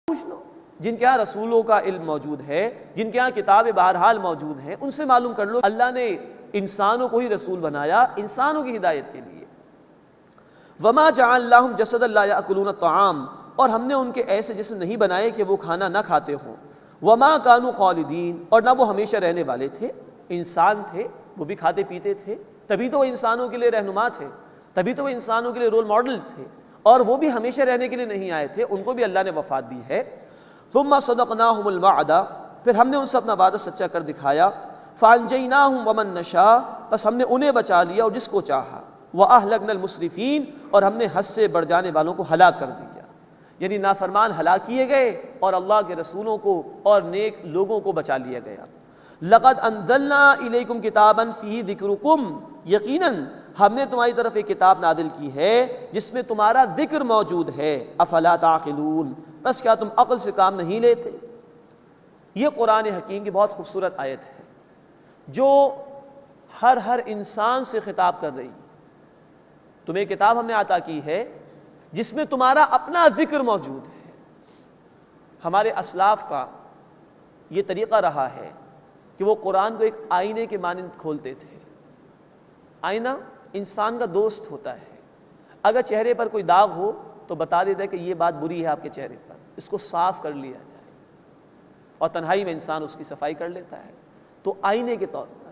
پوچھ لو، جن کے ہاں رسولوں کا علم موجود ہے، جن کے ہاں کتاب بہرحال موجود ہیں، ان سے معلوم کر لو۔ اللہ نے انسانوں کو ہی رسول بنایا انسانوں کی ہدایت کے لیے۔ وما جعلناہم جسدا لا یاکلون الطعام، اور ہم نے ان کے ایسے جسم نہیں بنائے کہ وہ کھانا نہ کھاتے ہوں۔ وما کانوا خالدین، اور نہ وہ ہمیشہ رہنے والے تھے۔ انسان تھے، وہ بھی کھاتے پیتے تھے، تبھی تو وہ انسانوں کے لیے رہنما تھے، تبھی تو وہ انسانوں کے لیے رول ماڈل تھے، اور وہ بھی ہمیشہ رہنے کے لیے نہیں آئے تھے، ان کو بھی اللہ نے وفات دی ہے۔ ثم صدقناہم الوعد، پھر ہم نے ان سے اپنا وعدہ سچا کر دکھایا۔ فانجیناہم ومن نشاء، بس ہم نے انہیں بچا لیا اور جس کو چاہا۔ واہلکنا المسرفین، اور ہم نے حد سے بڑھ جانے والوں کو ہلاک کر دیا، یعنی نافرمان ہلاک کیے گئے اور اللہ کے رسولوں کو اور نیک لوگوں کو بچا لیا گیا۔ لقد انزلنا الیکم کتابا فیہ ذکرکم، یقیناً ہم نے تمہاری طرف ایک کتاب نازل کی ہے جس میں تمہارا ذکر موجود ہے۔ افلا تعقلون، بس کیا تم عقل سے کام نہیں لیتے؟ یہ قرآن حکیم کی بہت خوبصورت آیت ہے جو ہر انسان سے خطاب کر رہی ہے۔ تمہیں کتاب ہم نے عطا کی ہے جس میں تمہارا اپنا ذکر موجود ہے۔ ہمارے اسلاف کا یہ طریقہ رہا ہے کہ وہ قرآن کو ایک آئینے کے مانند کھولتے تھے۔ آئینہ انسان کا دوست ہوتا ہے، اگر چہرے پر کوئی داغ ہو تو بتا دیتا ہے کہ یہ بات بری ہے آپ کے چہرے پر، اس کو صاف کر لیا جائے، اور تنہائی میں انسان اس کی صفائی کر لیتا ہے۔ تو آئینے کے طور پر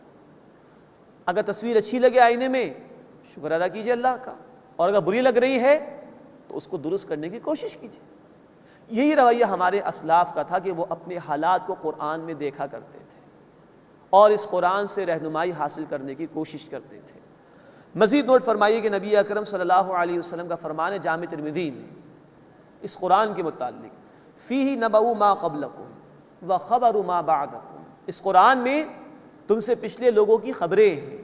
اگر تصویر اچھی لگے آئینے میں، شکر ادا کیجئے اللہ کا، اور اگر بری لگ رہی ہے تو اس کو درست کرنے کی کوشش کیجئے۔ یہی رویہ ہمارے اسلاف کا تھا کہ وہ اپنے حالات کو قرآن میں دیکھا کرتے تھے اور اس قرآن سے رہنمائی حاصل کرنے کی کوشش کرتے تھے۔ مزید نوٹ فرمائیے کہ نبی اکرم صلی اللہ علیہ وسلم کا فرمان ہے جامع ترمذی میں اس قرآن کے متعلق، فیہ نبأ ما قبلکم وخبر ما بعدکم، اس قرآن میں تم سے پچھلے لوگوں کی خبریں ہیں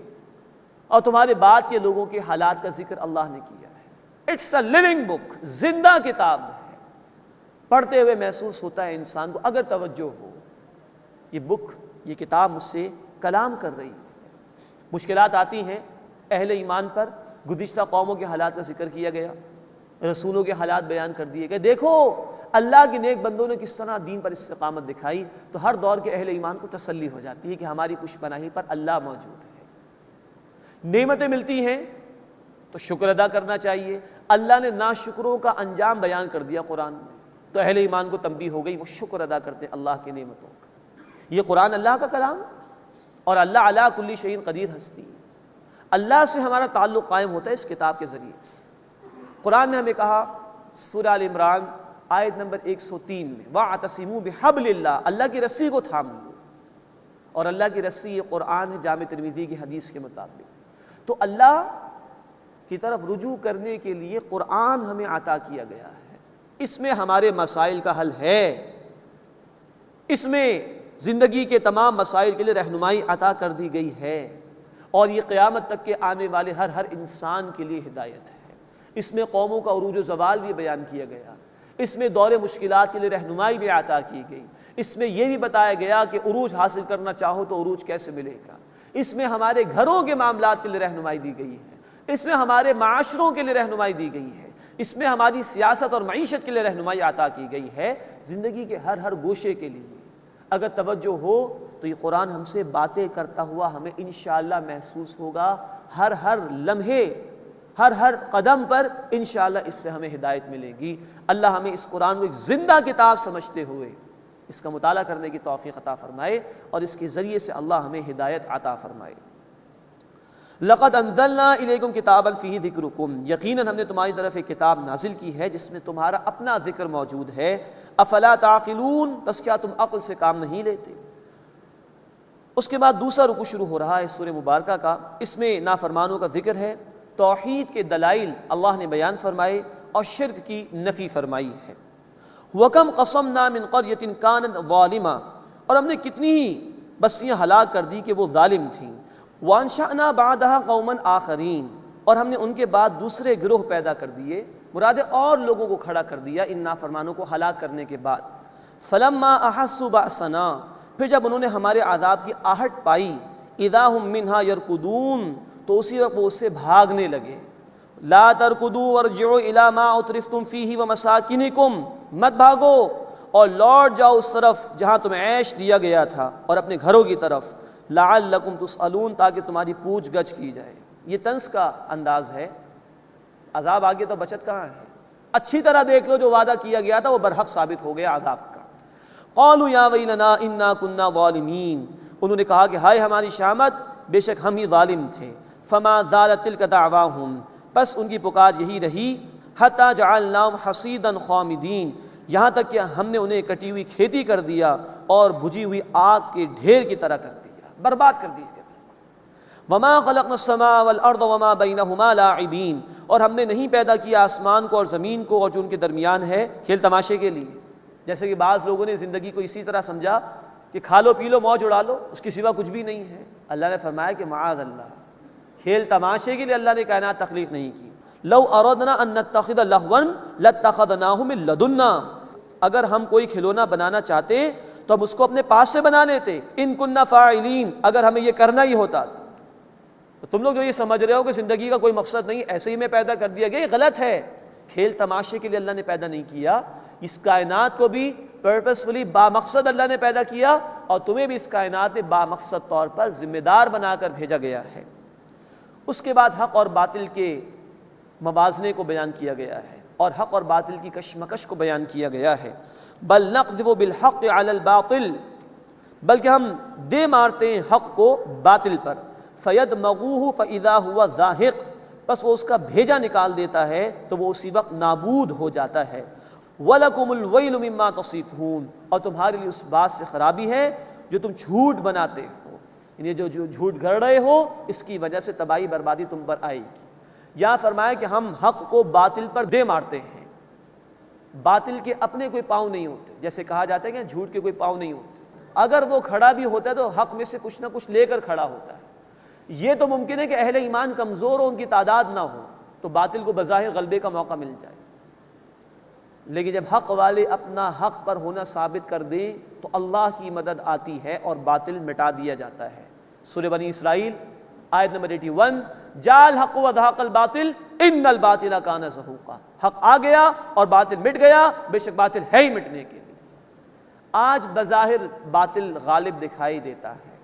اور تمہارے بعد کے لوگوں کے حالات کا ذکر اللہ نے کیا ہے۔ اٹس اے لیونگ بک، زندہ کتاب ہے، پڑھتے ہوئے محسوس ہوتا ہے انسان کو اگر توجہ ہو، یہ بک، یہ کتاب مجھ سے کلام کر رہی ہے۔ مشکلات آتی ہیں اہل ایمان پر، گزشتہ قوموں کے حالات کا ذکر کیا گیا، رسولوں کے حالات بیان کر دیے گئے، دیکھو اللہ کے نیک بندوں نے کس طرح دین پر استقامت دکھائی، تو ہر دور کے اہل ایمان کو تسلی ہو جاتی ہے کہ ہماری پشت پناہی پر اللہ موجود ہے۔ نعمتیں ملتی ہیں تو شکر ادا کرنا چاہیے۔ اللہ نے ناشکروں کا انجام بیان کر دیا قرآن میں، تو اہل ایمان کو تنبیہ ہو گئی، وہ شکر ادا کرتے اللہ کی نعمتوں کا۔ یہ قرآن اللہ کا کلام، اور اللہ علی کل شیء قدیر ہستی، اللہ سے ہمارا تعلق قائم ہوتا ہے اس کتاب کے ذریعے سے۔ قرآن نے ہمیں کہا سورہ آل عمران آیت نمبر 103 میں، وَاعْتَصِمُوا بِحَبْلِ اللَّهِ، اللہ کی رسی کو تھام لو، اور اللہ کی رسی یہ قرآن ہے جامع ترمذی کی حدیث کے مطابق۔ تو اللہ کی طرف رجوع کرنے کے لیے قرآن ہمیں عطا کیا گیا ہے، اس میں ہمارے مسائل کا حل ہے، اس میں زندگی کے تمام مسائل کے لیے رہنمائی عطا کر دی گئی ہے، اور یہ قیامت تک کے آنے والے ہر انسان کے لیے ہدایت ہے۔ اس میں قوموں کا عروج و زوال بھی بیان کیا گیا، اس میں دور مشکلات کے لیے رہنمائی بھی عطا کی گئی، اس میں یہ بھی بتایا گیا کہ عروج حاصل کرنا چاہو تو عروج کیسے ملے گا، اس میں ہمارے گھروں کے معاملات کے لیے رہنمائی دی گئی ہے، اس میں ہمارے معاشروں کے لیے رہنمائی دی گئی ہے، اس میں ہماری سیاست اور معیشت کے لیے رہنمائی عطا کی گئی ہے، زندگی کے ہر گوشے کے لیے۔ اگر توجہ ہو تو یہ قرآن ہم سے باتیں کرتا ہوا ہمیں انشاءاللہ محسوس ہوگا، ہر لمحے، ہر قدم پر انشاءاللہ اس سے ہمیں ہدایت ملے گی۔ اللہ ہمیں اس قرآن کو ایک زندہ کتاب سمجھتے ہوئے اس کا مطالعہ کرنے کی توفیق عطا فرمائے، اور اس کے ذریعے سے اللہ ہمیں ہدایت عطا فرمائے۔ لقد انزلنا الیکم کتابا فیہ ذکرکم، یقیناً ہم نے تمہاری طرف ایک کتاب نازل کی ہے جس میں تمہارا اپنا ذکر موجود ہے۔ افلا تعقلون، بس کیا تم عقل سے کام نہیں لیتے؟ اس کے بعد دوسرا رکوع شروع ہو رہا ہے سورہ مبارکہ کا، اس میں نافرمانوں کا ذکر ہے، توحید کے دلائل اللہ نے بیان فرمائے اور شرک کی نفی فرمائی ہے۔ وَكَمْ قَصَمْنَا مِنْ قَرْيَةٍ كَانَتْ ظَالِمَةً، اور ہم نے کتنی ہی بستیاں ہلاک کر دی کہ وہ ظالم تھیں۔ وَأَنشَأْنَا بَعْدَهَا قَوْمًا آخَرِينَ، اور ہم نے ان کے بعد دوسرے گروہ پیدا کر دیے، مراد اور لوگوں کو کھڑا کر دیا ان نافرمانوں کو ہلاک کرنے کے بعد۔ فَلَمَّا أَحَسُّوا بَأْسَنَا، پھر جب انہوں نے ہمارے عذاب کی آہٹ پائی، اِذَا هُمْ مِنْهَا يَرْكُضُونَ، تو اسی وقت وہ اس سے بھاگنے لگے۔ لا ترکضوا وارجعوا الی ما اترفتم فیہ ومساکنکم، مت بھاگو اور لوٹ جاؤ اس طرف جہاں تمہیں عیش دیا گیا تھا، اور اپنے گھروں کی طرف، لعلکم تسألون، تاکہ تمہاری پوچھ گچھ کی جائے۔ یہ طنز کا انداز ہے، عذاب آگے تو بچت کہاں ہے، اچھی طرح دیکھ لو جو وعدہ کیا گیا تھا وہ برحق ثابت ہو گیا عذاب کا۔ قالوا یا ویلنا انا کنا ظالمین، انہوں نے کہا کہ ہائے ہماری شامت، بے شک ہم ہی ظالم تھے۔ فما زالت تلک دعواہم، بس ان کی پکار یہی رہی، حتی جعلناہم حصیدا خامدین، یہاں تک کہ ہم نے انہیں کٹی ہوئی کھیتی کر دیا اور بجھی ہوئی آگ کے ڈھیر کی طرح کر دیا، برباد کر دیا۔ وما خلقنا السماء والارض وما بینہما لاعبین، اور ہم نے نہیں پیدا کیا آسمان کو اور زمین کو اور جو ان کے درمیان ہے کھیل تماشے کے لیے۔ جیسے کہ بعض لوگوں نے زندگی کو اسی طرح سمجھا کہ کھا لو پی لو موج اڑا لو، اس کے سوا کچھ بھی نہیں ہے۔ اللہ نے فرمایا کہ معاذ اللہ، کھیل تماشے کے لیے اللہ نے کائنات تخلیق نہیں کی۔ لو اردنا ان نتخذ لہوا لاتخذناہ من لدنا، اگر ہم کوئی کھلونا بنانا چاہتے تو ہم اس کو اپنے پاس سے بنا لیتے، ان کننا فاعلین، اگر ہمیں یہ کرنا ہی ہوتا تو تم لوگ جو یہ سمجھ رہے ہو کہ زندگی کا کوئی مقصد نہیں، ایسے ہی میں پیدا کر دیا گیا، یہ غلط ہے۔ کھیل تماشے کے لیے اللہ نے پیدا نہیں کیا، اس کائنات کو بھی پرپسفلی بامقصد اللہ نے پیدا کیا، اور تمہیں بھی اس کائنات میں بامقصد طور پر ذمہ دار بنا کر بھیجا گیا ہے۔ اس کے بعد حق اور باطل کے موازنے کو بیان کیا گیا ہے اور حق اور باطل کی کشمکش کو بیان کیا گیا ہے۔ بل نقذف بالحق علی الباطل، بلکہ ہم دے مارتے ہیں حق کو باطل پر، فیدمغوہ فاذا ہوا زاہق، بس وہ اس کا بھیجا نکال دیتا ہے تو وہ اسی وقت نابود ہو جاتا ہے۔ وَلَكُمُ الْوَيْلُ مِمَّا تَصِفُونَ، اور تمہارے لیے اس بات سے خرابی ہے جو تم جھوٹ بناتے ہو، یعنی جو جھوٹ گھڑ رہے ہو اس کی وجہ سے تباہی بربادی تم پر آئے گی۔ یہاں فرمایا کہ ہم حق کو باطل پر دے مارتے ہیں، باطل کے اپنے کوئی پاؤں نہیں ہوتے، جیسے کہا جاتا ہے کہ جھوٹ کے کوئی پاؤں نہیں ہوتے، اگر وہ کھڑا بھی ہوتا ہے تو حق میں سے کچھ نہ کچھ لے کر کھڑا ہوتا ہے۔ یہ تو ممکن ہے کہ اہل ایمان کمزور ہو، ان کی تعداد نہ ہو تو باطل کو بظاہر غلبے کا موقع مل جائے، لیکن جب حق والے اپنا حق پر ہونا ثابت کر دیں تو اللہ کی مدد آتی ہے اور باطل مٹا دیا جاتا ہے۔ سورہ بنی اسرائیل آیت نمبر 81، جاء الحق وزهق الباطل ان الباطل کان زہوقا، حق آ گیا اور باطل مٹ گیا، بے شک باطل ہے ہی مٹنے کے لیے۔ آج بظاہر باطل غالب دکھائی دیتا ہے،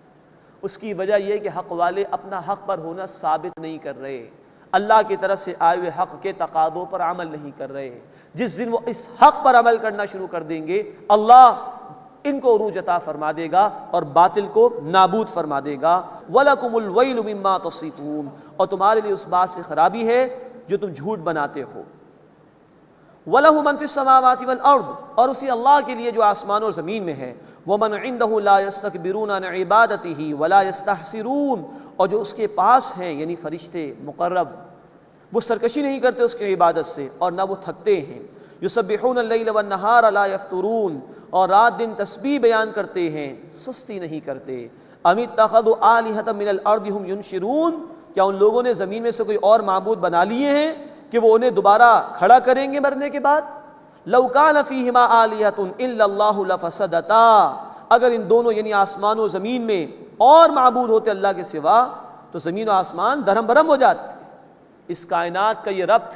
اس کی وجہ یہ کہ حق والے اپنا حق پر ہونا ثابت نہیں کر رہے، اللہ کی طرف سے آئے ہوئے حق کے تقاضوں پر عمل نہیں کر رہے۔ جس دن وہ اس حق پر عمل کرنا شروع کر دیں گے اللہ ان کو عروج عطا فرما دے گا اور باطل کو نابود فرما دے گا۔ وَلَكُمُ الْوَيْلُ مِمَّا تَصِفُونَ، اور تمہارے لیے اس بات سے خرابی ہے جو تم جھوٹ بناتے ہو۔ وَلَهُ مَنْ فِي السَّمَاوَاتِ وَالْأَرْضِ، اور اسی اللہ کے لیے جو آسمان اور زمین میں ہے۔ وَمَنْ عِنْدَهُ لَا يَسْتَكْبِرُونَ عَنْ عِبَادَتِهِ وَلَا يَسْتَحْسِرُونَ، اور جو اس کے پاس ہیں یعنی فرشتے مقرب، وہ سرکشی نہیں کرتے اس کی عبادت سے اور نہ وہ تھکتے ہیں۔ یسبحون اللیل والنہار لا یفترون، اور رات دن تسبیح بیان کرتے ہیں، سستی نہیں کرتے۔ ام اتخذوا آلہۃ من الارض ہم ینشرون، کیا ان لوگوں نے زمین میں سے کوئی اور معبود بنا لیے ہیں کہ وہ انہیں دوبارہ کھڑا کریں گے مرنے کے بعد؟ لو کان فیہما آلہۃ الا اللہ لفسدتا، اگر ان دونوں یعنی آسمان و زمین میں اور معبود ہوتے اللہ کے سوا تو زمین و آسمان درہم برہم ہو جاتے۔ اس کائنات کا یہ ربط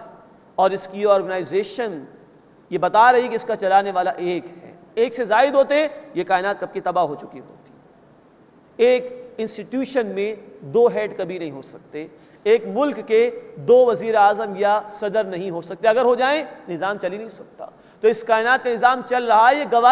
اور اس کی آرگنائزیشن یہ بتا رہی کہ اس کا چلانے والا ایک ہے، ایک سے زائد ہوتے یہ کائنات کب کی تباہ ہو چکی ہوتی۔ ایک انسٹیٹیوشن میں دو ہیڈ کبھی نہیں ہو سکتے، ایک ملک کے دو وزیر اعظم یا صدر نہیں ہو سکتے، اگر ہو جائیں نظام چل ہی نہیں سکتا۔ تو اس کائنات کا نظام چل رہا ہے، یہ گواہی